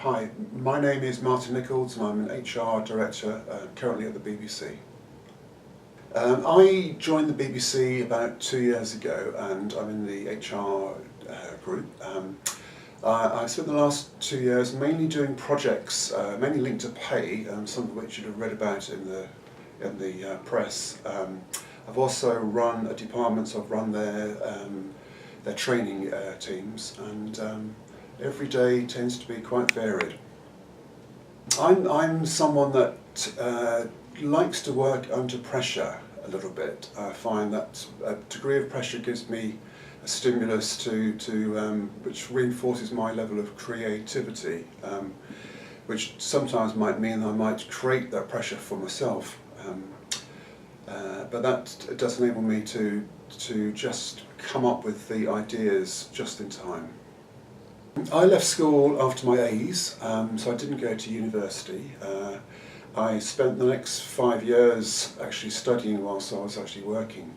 Hi, my name is Martin Nicholds and I'm an HR Director currently at the BBC. I joined the BBC about 2 years ago and I'm in the HR group. I spent the last 2 years mainly doing projects, mainly linked to pay, some of which you'd have read about in the press. I've also run a department, so I've run their training teams, and every day tends to be quite varied. I'm someone that likes to work under pressure a little bit. I find that a degree of pressure gives me a stimulus which reinforces my level of creativity, which sometimes might mean I might create that pressure for myself. But that does enable me to just come up with the ideas just in time. I left school after my A's, so I didn't go to university. I spent the next 5 years actually studying whilst I was actually working.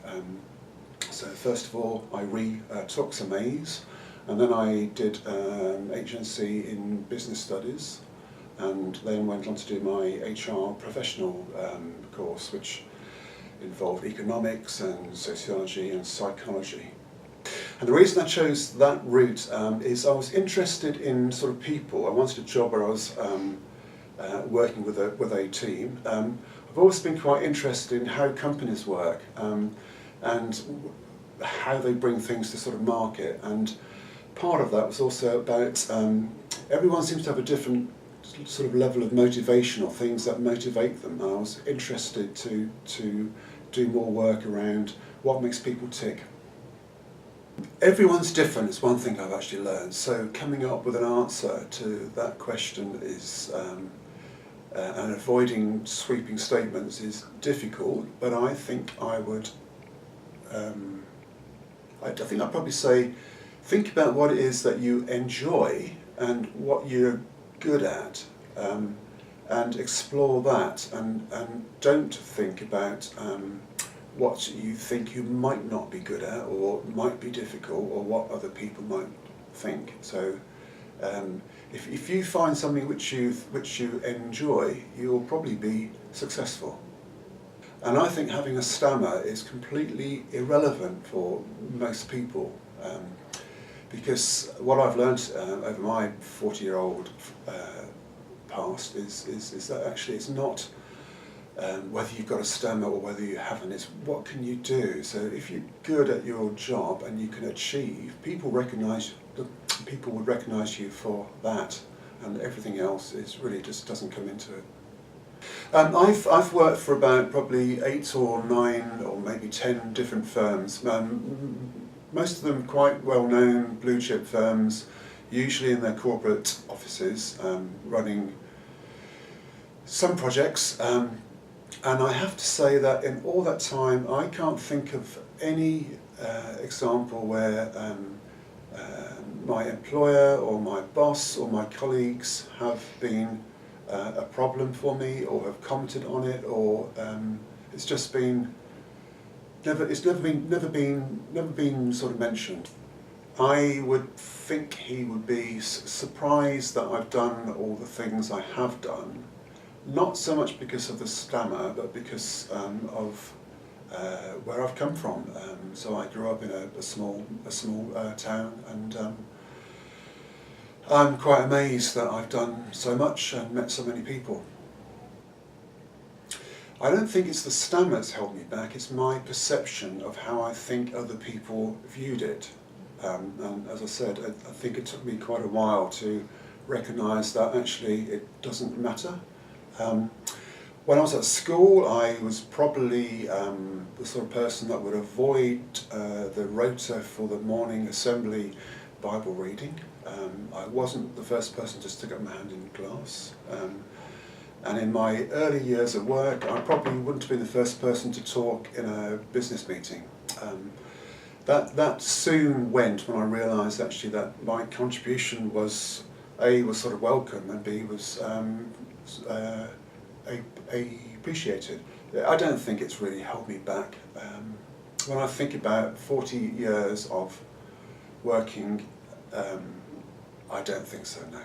So first of all, I retook some A's, and then I did HNC in business studies, and then went on to do my HR professional course, which involved economics and sociology and psychology. And the reason I chose that route is I was interested in sort of people. I wanted a job where I was working with a team. I've always been quite interested in how companies work and how they bring things to sort of market. And part of that was also about everyone seems to have a different sort of level of motivation or things that motivate them. And I was interested to do more work around what makes people tick. Everyone's different is one thing I've actually learned, so coming up with an answer to that question is, and avoiding sweeping statements is difficult, but I think I would, I think I'd probably say, think about what it is that you enjoy and what you're good at, and explore that, and don't think about what you think you might not be good at or might be difficult or what other people might think. So if you find something which you enjoy, you'll probably be successful. And I think having a stammer is completely irrelevant for most people, because what I've learnt over my 40-year-old past is that actually it's not whether you've got a stammer or whether you haven't, it's what can you do. So if you're good at your job and you can achieve, people would recognise you for that, and everything else is really just doesn't come into it. I've worked for about probably 8 or 9 or maybe 10 different firms, most of them quite well-known blue chip firms, usually in their corporate offices, running some projects. And I have to say that in all that time, I can't think of any example where my employer or my boss or my colleagues have been a problem for me or have commented on it, or it's just been never been sort of mentioned. I would think he would be surprised that I've done all the things I have done. Not so much because of the stammer, but because of where I've come from. So I grew up in a small town, and I'm quite amazed that I've done so much and met so many people. I don't think it's the stammer that's held me back, it's my perception of how I think other people viewed it. And as I said, I think it took me quite a while to recognise that actually it doesn't matter. When I was at school, I was probably the sort of person that would avoid the rota for the morning assembly Bible reading. I wasn't the first person to stick up my hand in class. And in my early years at work, I probably wouldn't have been the first person to talk in a business meeting. That soon went when I realised actually that my contribution was, A, was sort of welcome, and B, was appreciated. I don't think it's really held me back. When I think about 40 years of working, I don't think so, no.